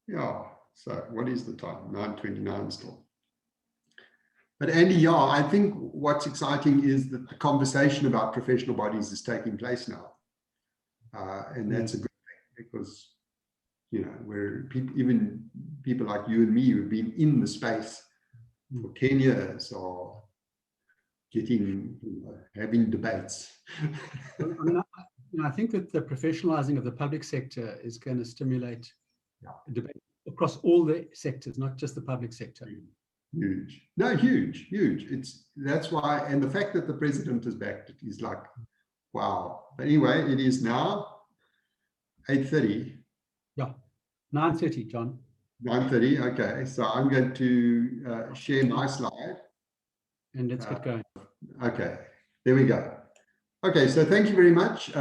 Yeah, so what is the time? 9:29 still. But Andy, yeah, I think what's exciting is that the conversation about professional bodies is taking place now. And that's a good thing because, where people, even people like you and me who've been in the space for 10 years are getting, having debates. I think that the professionalizing of the public sector is going to stimulate debate across all the sectors, not just the public sector. Huge. No, huge. That's why, and the fact that the president has backed it is like, wow. But anyway, it is now 8:30. Yeah, 9:30, John. 9:30. Okay, so I'm going to share my slide. And let's get going. Okay, there we go. Okay, so thank you very much.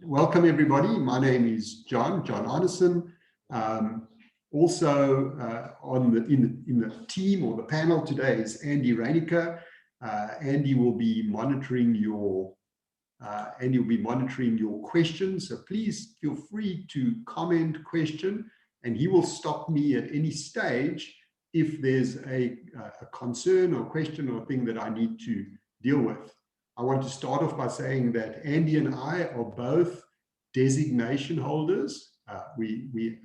Welcome everybody. My name is John Arnesen. Also in the team or the panel today is Andy Reinecker. Andy will be monitoring your questions. So please feel free to comment, question, and he will stop me at any stage if there's a concern or question or thing that I need to deal with. I want to start off by saying that Andy and I are both designation holders. We're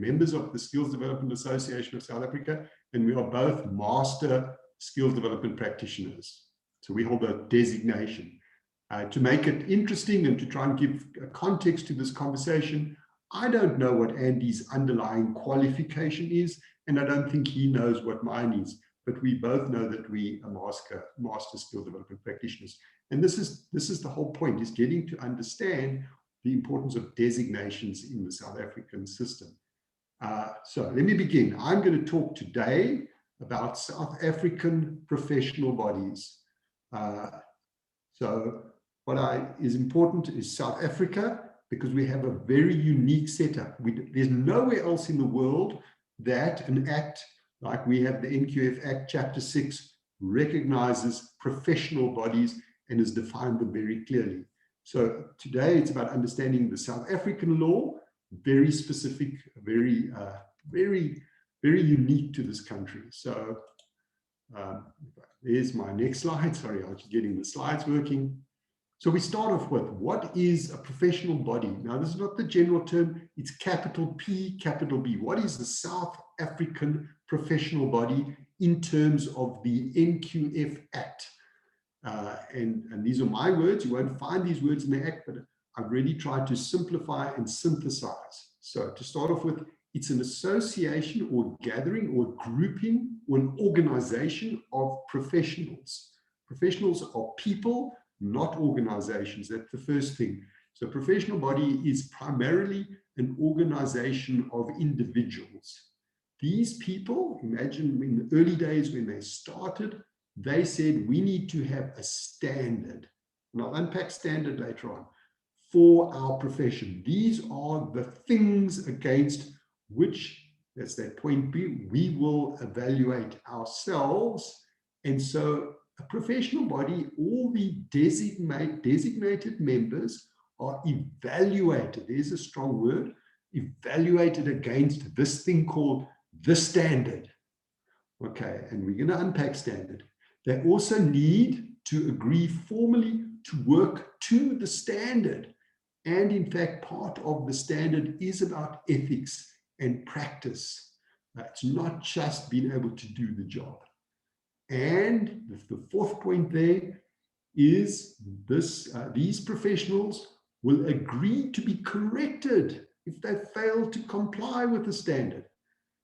members of the Skills Development Association of South Africa, and we are both master skills development practitioners. So we hold a designation. To make it interesting and to try and give a context to this conversation, I don't know what Andy's underlying qualification is, and I don't think he knows what mine is, but we both know that we are master skill development practitioners. And this is the whole point, is getting to understand the importance of designations in the South African system. So let me begin. I'm going to talk today about South African professional bodies. So what is important is South Africa, because we have a very unique setup. There's nowhere else in the world that an act like we have the NQF Act, Chapter 6, recognizes professional bodies and has defined them very clearly. So today it's about understanding the South African law, very specific, very unique to this country. So there's my next slide. Sorry, I was getting the slides working. So we start off with, what is a professional body? Now, this is not the general term, it's capital P, capital B. What is the South African professional body in terms of the NQF Act? And these are my words. You won't find these words in the Act, but I've really tried to simplify and synthesize. So to start off with, it's an association or gathering or grouping or an organization of professionals. Professionals are people, not organizations. That's the first thing. So professional body is primarily an organization of individuals. These people, imagine in the early days when they started, they said, we need to have a standard. And I'll unpack standard later on for our profession. These are the things against which, that's that point B, we will evaluate ourselves. And so a professional body, all the designated members are evaluated, there's a strong word, evaluated against this thing called the standard. Okay, and we're going to unpack standard. They also need to agree formally to work to the standard. And in fact, part of the standard is about ethics and practice. It's not just being able to do the job. And the fourth point there is this: these professionals will agree to be corrected if they fail to comply with the standard.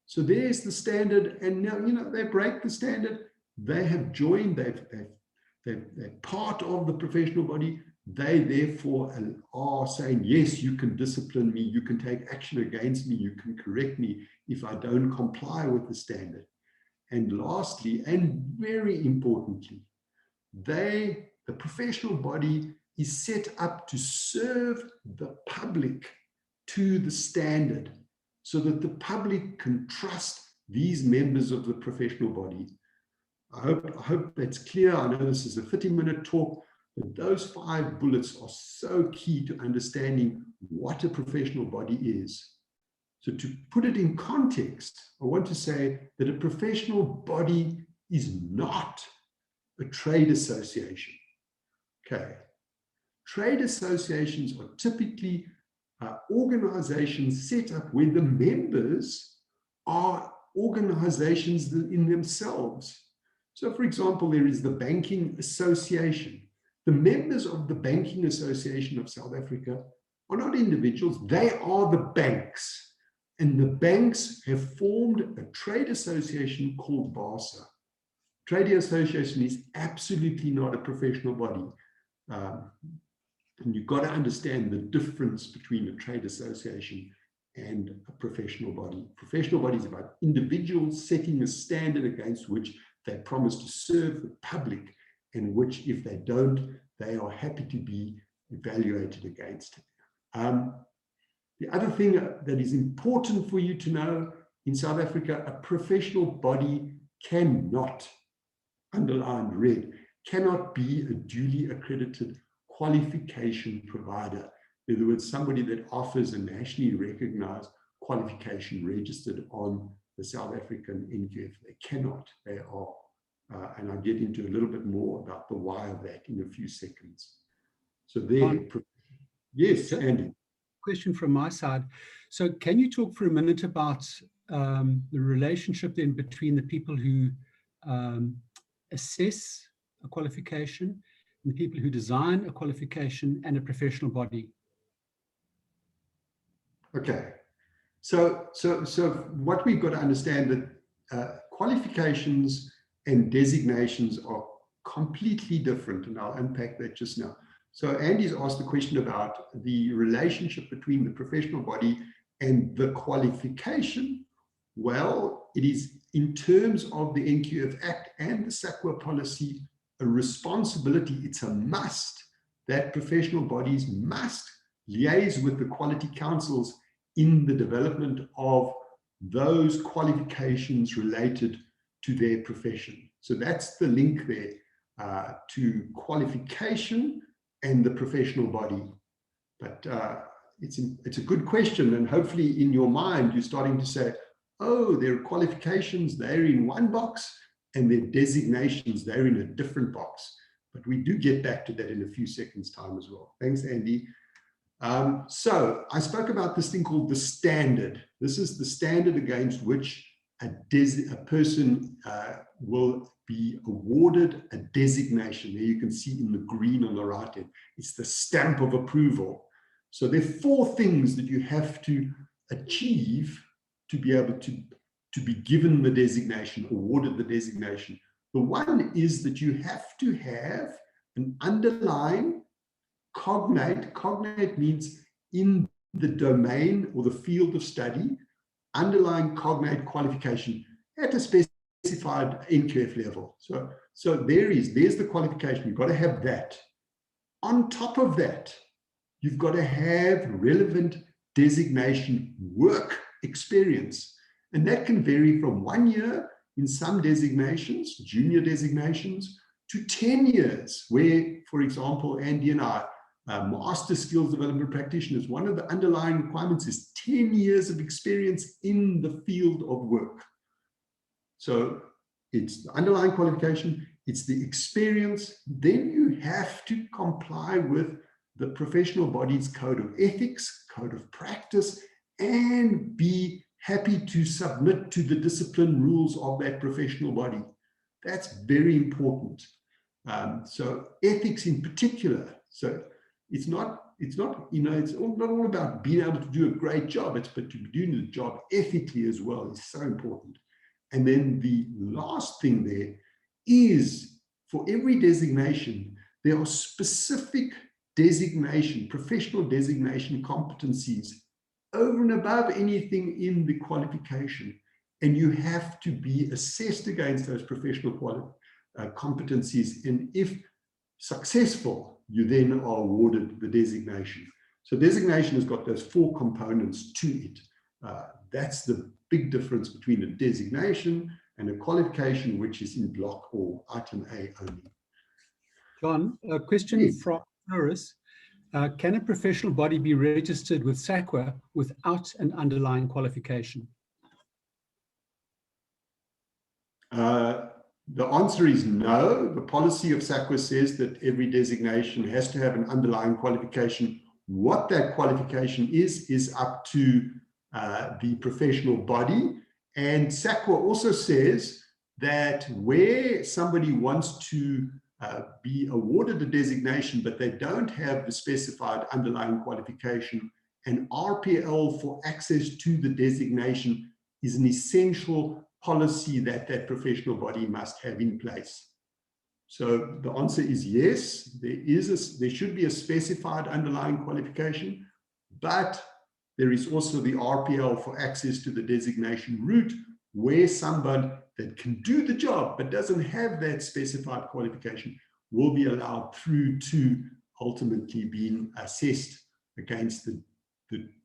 So there's the standard, and now they break the standard. They have joined. They're part of the professional body. They therefore are saying, yes, you can discipline me, you can take action against me, you can correct me if I don't comply with the standard. And lastly, and very importantly, the professional body is set up to serve the public to the standard so that the public can trust these members of the professional body. I hope that's clear. I know this is a 30-minute talk, but those 5 bullets are so key to understanding what a professional body is. So to put it in context, I want to say that a professional body is not a trade association. Okay. Trade associations are typically organizations set up where the members are organizations in themselves. So, for example, there is the Banking Association. The members of the Banking Association of South Africa are not individuals, they are the banks. And the banks have formed a trade association called BASA. Trade association is absolutely not a professional body. And you've got to understand the difference between a trade association and a professional body. Professional body is about individuals setting a standard against which they promise to serve the public, and which, if they don't, they are happy to be evaluated against. The other thing that is important for you to know, in South Africa, a professional body cannot, underlined red, cannot be a duly accredited qualification provider. In other words, somebody that offers a nationally recognized qualification registered on the South African NQF. They cannot, they are. And I'll get into a little bit more about the why of that in a few seconds. So there, yes, Andy. Question from my side. So can you talk for a minute about the relationship then between the people who assess a qualification and the people who design a qualification and a professional body? Okay, so what we've got to understand that qualifications and designations are completely different, and I'll unpack that just now. So Andy's asked the question about the relationship between the professional body and the qualification. Well, it is, in terms of the NQF Act and the SAQA policy, a responsibility, it's a must, that professional bodies must liaise with the quality councils in the development of those qualifications related to their profession. So that's the link there to qualification and the professional body. But it's a good question, and hopefully in your mind you're starting to say, oh, their qualifications, they're in one box, and their designations, they're in a different box. But we do get back to that in a few seconds' time as well. Thanks, Andy. So I spoke about this thing called the standard. This is the standard against which a person will be awarded a designation. There you can see in the green on the right hand, it's the stamp of approval. So there are 4 things that you have to achieve to be able to be given the designation, awarded the designation. The one is that you have to have an underlying cognate means in the domain or the field of study, underlying cognate qualification at a specified NQF level. So there's the qualification. You've got to have that. On top of that, you've got to have relevant designation work experience. And that can vary from 1 year in some designations, junior designations, to 10 years, where, for example, Andy and I, master skills development practitioners, one of the underlying requirements is 10 years of experience in the field of work. So it's the underlying qualification, it's the experience. Then you have to comply with the professional body's code of ethics, code of practice, and be happy to submit to the discipline rules of that professional body. That's very important. So ethics in particular. So it's not all about being able to do a great job. But to be doing the job ethically as well is so important. And then the last thing there is, for every designation, there are specific designation, professional designation competencies over and above anything in the qualification. And you have to be assessed against those professional competencies. And if successful, you then are awarded the designation. So designation has got those 4 components to it. That's the big difference between a designation and a qualification, which is in block or item A only. John, a question from Norris. Can a professional body be registered with SAQA without an underlying qualification? The answer is no. The policy of SAQA says that every designation has to have an underlying qualification. What that qualification is up to the professional body. And SAQA also says that where somebody wants to be awarded a designation, but they don't have the specified underlying qualification, an RPL for access to the designation is an essential policy that that professional body must have in place. So the answer is yes, there should be a specified underlying qualification, but there is also the RPL for access to the designation route, where somebody that can do the job but doesn't have that specified qualification will be allowed through to ultimately being assessed against the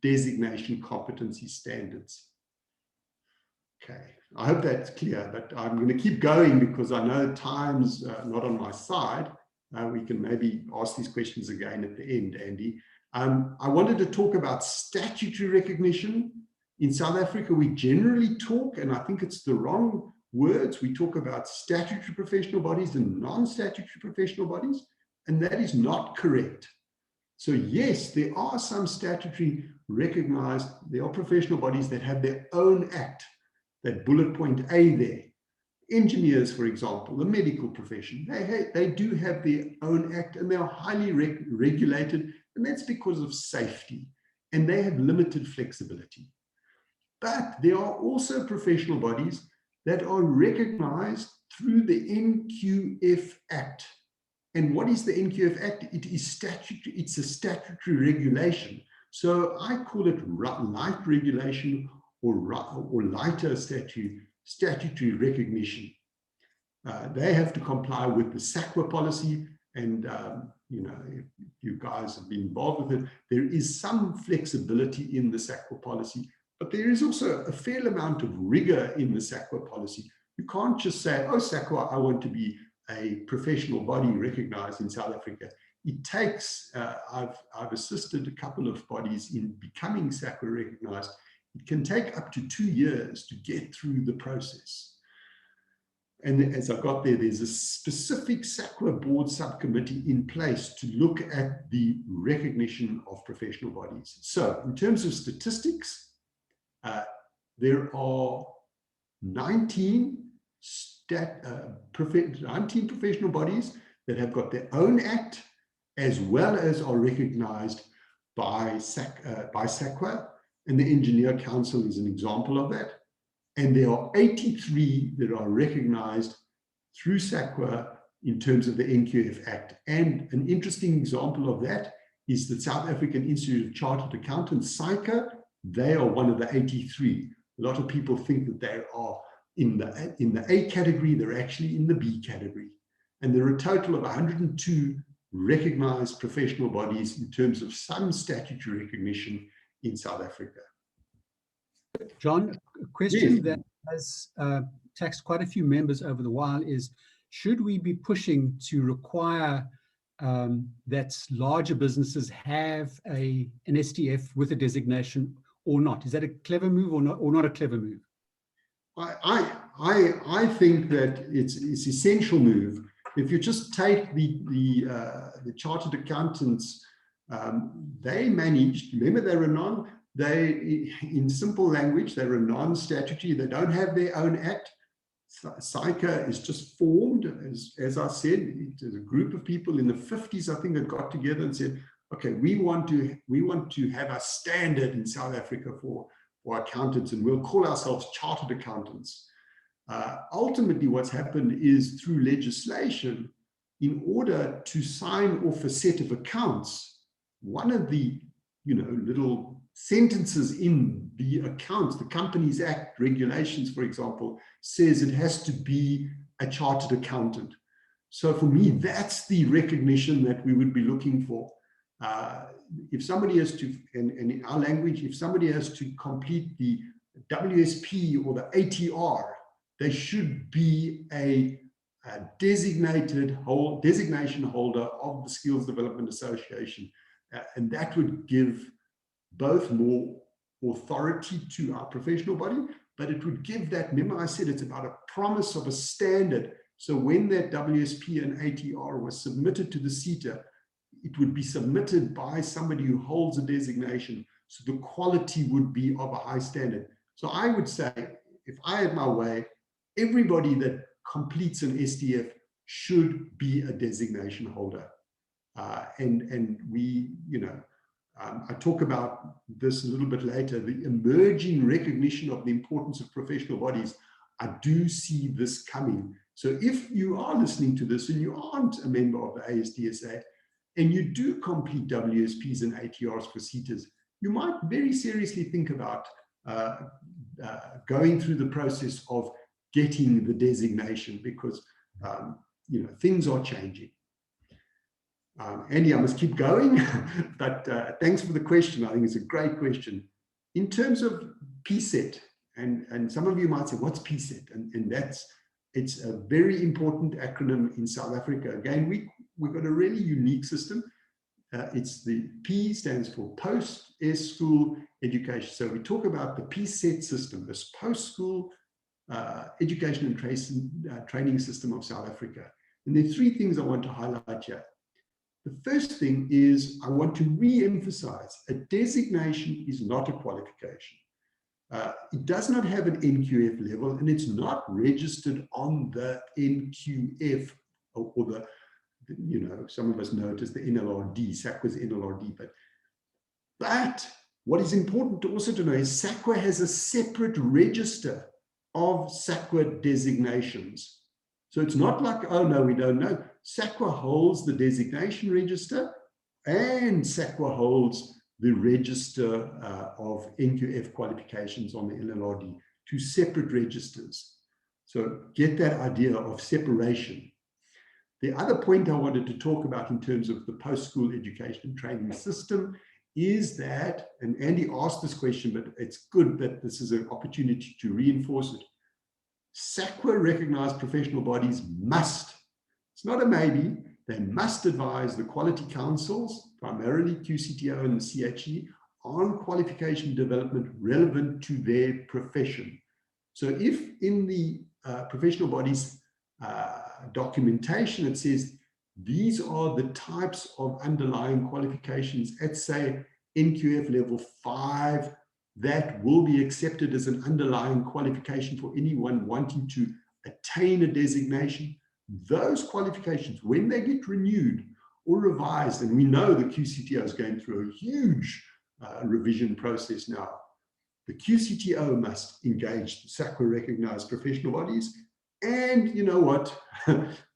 designation competency standards. Okay, I hope that's clear, but I'm going to keep going because I know time's not on my side. We can maybe ask these questions again at the end, Andy. I wanted to talk about statutory recognition. In South Africa, we generally talk, and I think it's the wrong words, we talk about statutory professional bodies and non-statutory professional bodies, and that is not correct. So yes, there are some statutory recognized, there are professional bodies that have their own act, that bullet point A there. Engineers, for example, the medical profession, they do have their own act and they are highly regulated, and that's because of safety, and they have limited flexibility. But there are also professional bodies that are recognized through the NQF Act. And what is the NQF Act? It is statutory, it's a statutory regulation. So I call it light regulation or lighter statutory recognition. They have to comply with the SAQA policy, and you know, if you guys have been involved with it, there is some flexibility in the SAQA policy, but there is also a fair amount of rigor in the SAQA policy. You can't just say, oh, SAQA, I want to be a professional body recognized in South Africa. It takes, I've assisted a couple of bodies in becoming SAQA recognized. It can take up to 2 years to get through the process. And as I got there, there's a specific SAQA board subcommittee in place to look at the recognition of professional bodies. So in terms of statistics, there are 19 professional bodies that have got their own act, as well as are recognized by SAQA, and the Engineer Council is an example of that. And there are 83 that are recognized through SAQA in terms of the NQF Act. And an interesting example of that is the South African Institute of Chartered Accountants, SAQA. They are one of the 83. A lot of people think that they are in the A category. They're actually in the B category. And there are a total of 102 recognized professional bodies in terms of some statutory recognition in South Africa. John, a question that has taxed quite a few members over the while is, should we be pushing to require that larger businesses have an STF with a designation or not? Is that a clever move or not a clever move? I think that it's essential move. If you just take the chartered accountants, they managed, remember in simple language, they're a non-statutory, they don't have their own act. SAQA is just formed, as I said, it's a group of people in the 50s, I think, that got together and said, okay, we want to have a standard in South Africa for accountants, and we'll call ourselves chartered accountants. Ultimately, what's happened is through legislation, in order to sign off a set of accounts, one of the little sentences in the accounts, the Companies Act regulations, for example, says it has to be a chartered accountant. So for me, that's the recognition that we would be looking for. If somebody has to, and in our language, if somebody has to complete the WSP or the ATR, they should be a designation holder of the Skills Development Association. And that would give both more authority to our professional body, but it would give that, remember I said it's about a promise of a standard. So when that WSP and ATR was submitted to the CETA, it would be submitted by somebody who holds a designation. So the quality would be of a high standard. So I would say, if I had my way, everybody that completes an SDF should be a designation holder. And we, I talk about this a little bit later, the emerging recognition of the importance of professional bodies. I do see this coming. So if you are listening to this and you aren't a member of the ASDSA and you do complete WSPs and ATRs for CETAs, you might very seriously think about going through the process of getting the designation, because things are changing. Andy, I must keep going, but thanks for the question. I think it's a great question. In terms of PSET, and some of you might say, what's PSET? And it's a very important acronym in South Africa. Again, we've got a really unique system. It's the P stands for post-school education. So we talk about the PSET system, this post-school education and training system of South Africa. And there are three things I want to highlight here. The first thing is I want to re-emphasize a designation is not a qualification. It does not have an NQF level, and it's not registered on the NQF or the, some of us know it as the NLRD, SAQA's NLRD. But what is important to also to know is SAQA has a separate register of SAQA designations. So it's not like, oh no, we don't know. SAQA holds the designation register, and SAQA holds the register of NQF qualifications on the NLRD, two separate registers. So get that idea of separation. The other point I wanted to talk about in terms of the post-school education and training system is that, and Andy asked this question, but it's good that this is an opportunity to reinforce it. SAQA recognized professional bodies must, it's not a maybe, they must advise the quality councils, primarily QCTO and the CHE, on qualification development relevant to their profession. So if in the professional bodies documentation it says these are the types of underlying qualifications at, say, NQF level 5, that will be accepted as an underlying qualification for anyone wanting to attain a designation. Those qualifications, when they get renewed or revised, and we know the QCTO is going through a huge revision process now, the QCTO must engage SAQA recognized professional bodies. And you know what?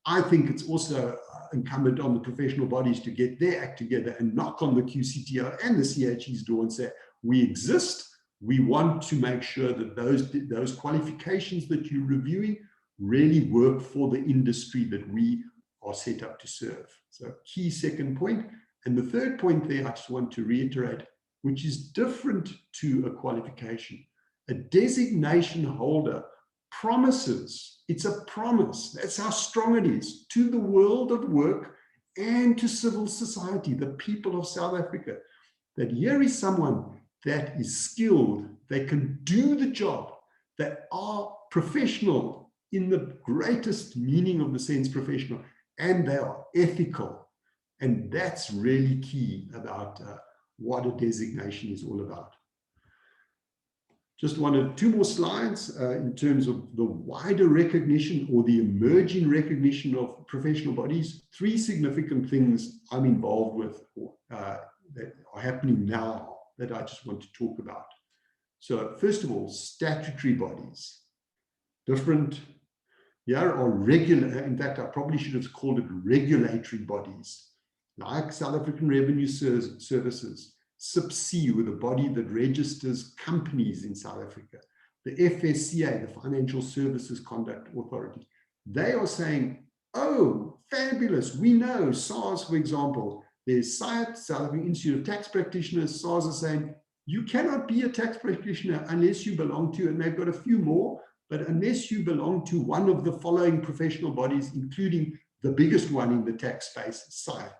I think it's also incumbent on the professional bodies to get their act together and knock on the QCTO and the CHE's door and say, we exist. We want to make sure that those qualifications that you're reviewing really work for the industry that we are set up to serve. So key second point. And the third point there, I just want to reiterate, which is different to a qualification. A designation holder promises, it's a promise, that's how strong it is, to the world of work and to civil society, the people of South Africa, that here is someone that is skilled, they can do the job, that are professional in the greatest meaning of the sense professional, and they are ethical. And that's really key about what a designation is all about. Just wanted 2 more slides in terms of the wider recognition or the emerging recognition of professional bodies. 3 significant things I'm involved with that are happening now that I just want to talk about. So first of all, statutory bodies. Different, here are regular, in fact, I probably should have called it regulatory bodies, like South African Revenue Services, SAPSEA, with a body that registers companies in South Africa, the FSCA, the Financial Services Conduct Authority. They are saying, oh, fabulous, we know SARS, for example, there's SIAT, South African Institute of Tax Practitioners. SARS are saying, you cannot be a tax practitioner unless you belong to, and they've got a few more, but unless you belong to one of the following professional bodies, including the biggest one in the tax space, SIAT.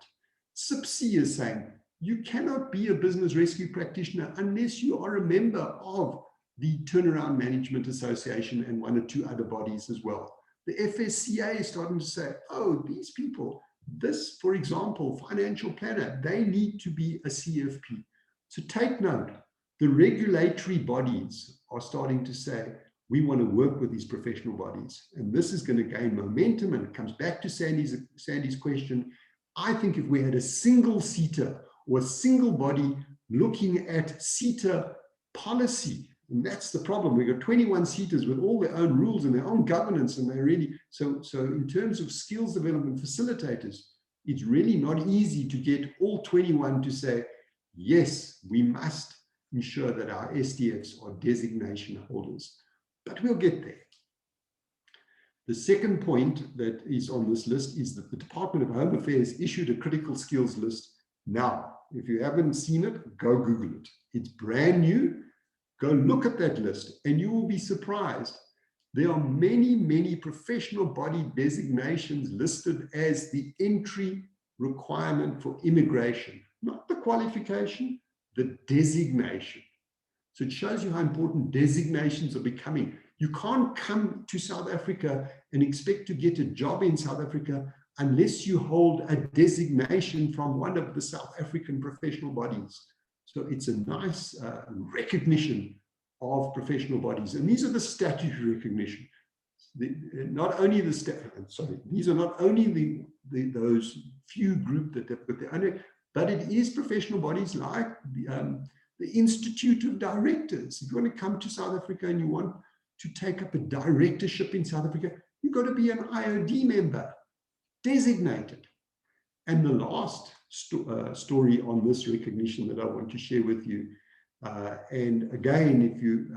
SAPSEA is saying, You cannot be a business rescue practitioner unless you are a member of the Turnaround Management Association and one or two other bodies as well. The FSCA is starting to say, oh, these people, this, for example, financial planner, they need to be a CFP. So take note, the regulatory bodies are starting to say, we want to work with these professional bodies. And this is going to gain momentum, and it comes back to Sandy's question. I think if we had a single SETA or a single body looking at SETA policy, and that's the problem. We've got 21 SETAs with all their own rules and their own governance, and they're really, so in terms of skills development facilitators, it's really not easy to get all 21 to say, yes, we must ensure that our SDFs are designation holders. But we'll get there. The second point that is on this list is that the Department of Home Affairs issued a critical skills list. Now, if you haven't seen it, go Google it. It's brand new. Go look at that list and you will be surprised. There are many, many professional body designations listed as the entry requirement for immigration, not the qualification, the designation. So it shows you how important designations are becoming. You can't come to South Africa and expect to get a job in South Africa unless you hold a designation from one of the South African professional bodies. So it's a nice recognition of professional bodies. And these are the statutory recognition. These are not only those few group that have got their own, but it is professional bodies like the Institute of Directors. If you want to come to South Africa and you want to take up a directorship in South Africa, you've got to be an IOD member, designated. And the last story on this recognition that I want to share with you, and again, if you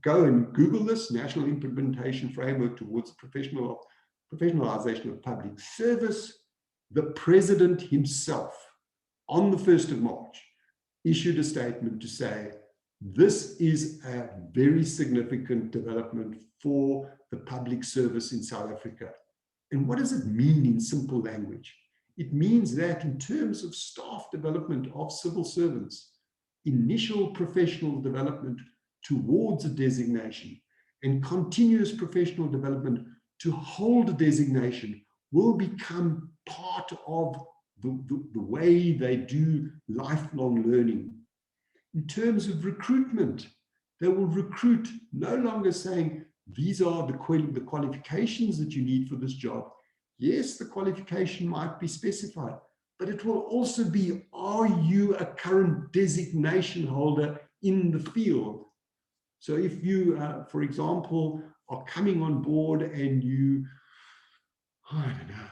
go and Google this, National Implementation Framework towards Professionalization of Public Service, the President himself on the 1st of March issued a statement to say, this is a very significant development for the public service in South Africa. And what does it mean in simple language? It means that in terms of staff development of civil servants, initial professional development towards a designation and continuous professional development to hold a designation will become part of the way they do lifelong learning. In terms of recruitment, they will recruit no longer saying, these are the qualifications that you need for this job. Yes, the qualification might be specified, but it will also be, are you a current designation holder in the field? So if you, for example, are coming on board and you, I don't know,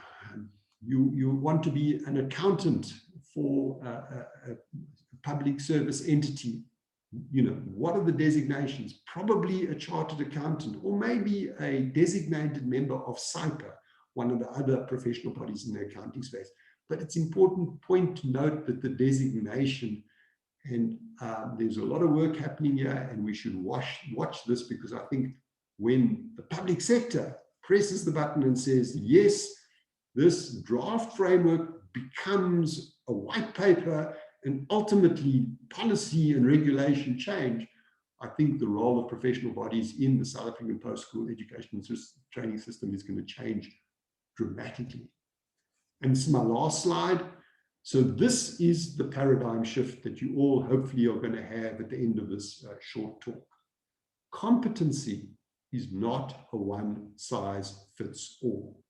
you want to be an accountant for a public service entity, you know, what are the designations? Probably a chartered accountant, or maybe a designated member of SAQA, one of the other professional bodies in the accounting space. But it's important point to note that the designation, and there's a lot of work happening here, and we should watch this, because I think when the public sector presses the button and says, yes, this draft framework becomes a white paper and ultimately policy and regulation change, I think the role of professional bodies in the South African post-school education training system is going to change dramatically. And this is my last slide. So this is the paradigm shift that you all hopefully are going to have at the end of this short talk. Competency is not a one-size-fits-all.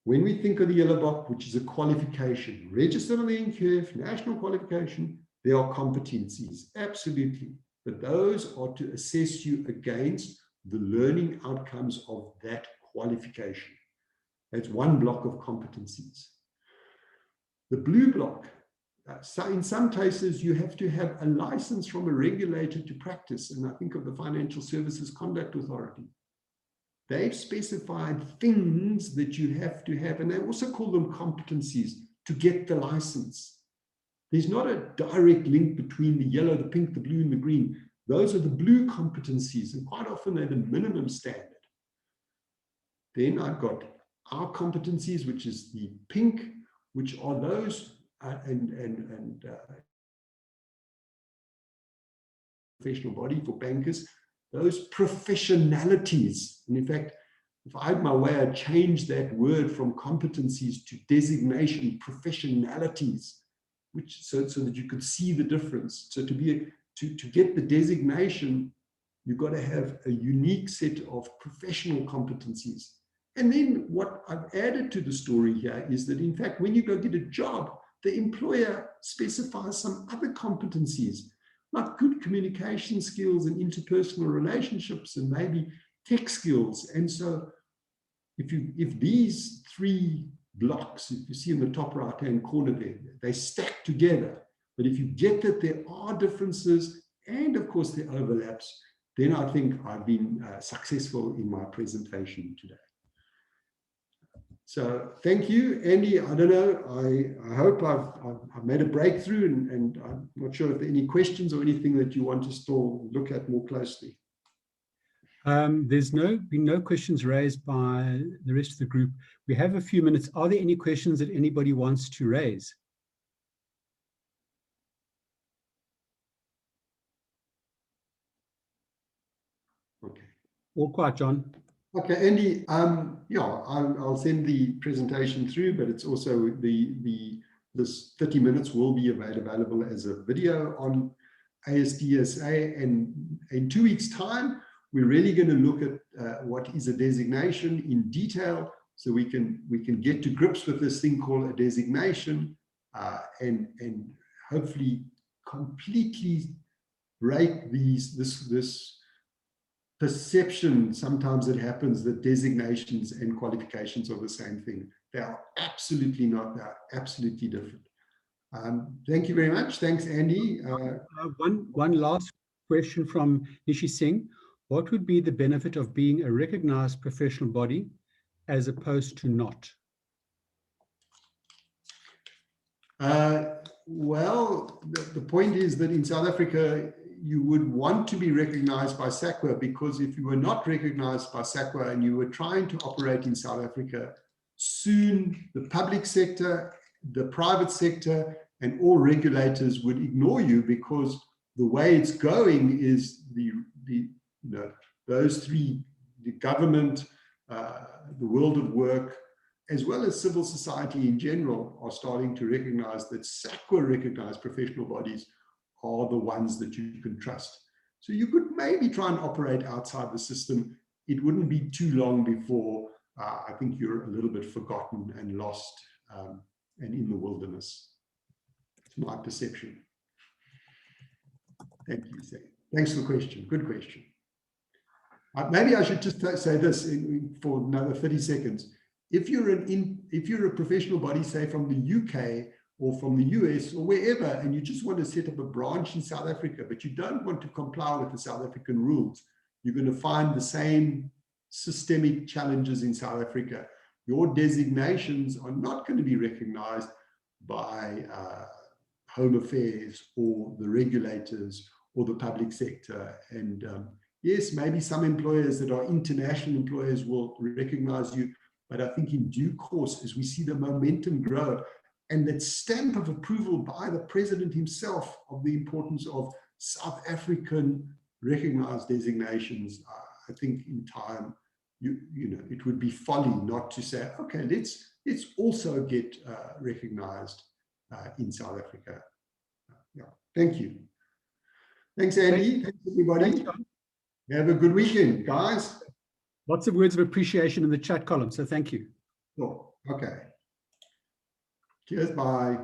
When we think of the yellow box, which is a qualification, registered on the NQF, national qualification, there are competencies, absolutely. But those are to assess you against the learning outcomes of that qualification. That's one block of competencies. The blue block, so in some cases, you have to have a license from a regulator to practice. And I think of the Financial Services Conduct Authority. They've specified things that you have to have, and they also call them competencies to get the license. There's not a direct link between the yellow, the pink, the blue, and the green. Those are the blue competencies, and quite often they're the minimum standard. Then I've got our competencies, which is the pink, which are those professional body for bankers, those professionalities. And in fact, if I had my way, I'd change that word from competencies to designation, professionalities, which so that you could see the difference. So to get the designation, you've got to have a unique set of professional competencies. And then what I've added to the story here is that, in fact, when you go get a job, the employer specifies some other competencies, like good communication skills and interpersonal relationships and maybe tech skills. And so if these three blocks, if you see in the top right-hand corner there, they stack together, but if you get that there are differences and of course there are overlaps, then I think I've been successful in my presentation today. So thank you, Andy. I don't know, I hope I've made a breakthrough, and I'm not sure if there are any questions or anything that you want to still look at more closely. There's been no questions raised by the rest of the group. We have a few minutes. Are there any questions that anybody wants to raise? Okay. All quiet, John. Okay, Andy, yeah, I'll send the presentation through, but it's also this 30 minutes will be available as a video on ASDSA, and in 2 weeks' time, we're really going to look at what is a designation in detail, so we can get to grips with this thing called a designation, and hopefully completely break this perception sometimes it happens that designations and qualifications are the same thing. They are absolutely not. They are absolutely different. Thank you very much. Thanks, Andy. One last question from Nishi Singh. What would be the benefit of being a recognized professional body as opposed to not? Well, the point is that in South Africa, you would want to be recognized by SAQA, because if you were not recognized by SAQA and you were trying to operate in South Africa, soon the public sector, the private sector, and all regulators would ignore you, because the way it's going is those three, the government, the world of work, as well as civil society in general, are starting to recognize that SAQA recognized professional bodies are the ones that you can trust. So you could maybe try and operate outside the system. It wouldn't be too long before I think you're a little bit forgotten and lost and in the wilderness. It's my perception. Thank you, Zane. Thanks for the question. Good question. Maybe I should just say this for another 30 seconds. If you're a professional body, say from the UK or from the US or wherever, and you just want to set up a branch in South Africa, but you don't want to comply with the South African rules, you're going to find the same systemic challenges in South Africa. Your designations are not going to be recognized by Home Affairs or the regulators or the public sector. And yes, maybe some employers that are international employers will recognize you, but I think in due course, as we see the momentum grow, and that stamp of approval by the president himself of the importance of South African recognized designations, I think in time, it would be folly not to say, okay, let's also get recognized in South Africa. Yeah, thank you. Thanks, Andy. Thanks, everybody. Thanks, John. Have a good weekend, guys. Lots of words of appreciation in the chat column, so thank you. Cool. Okay. Cheers, bye.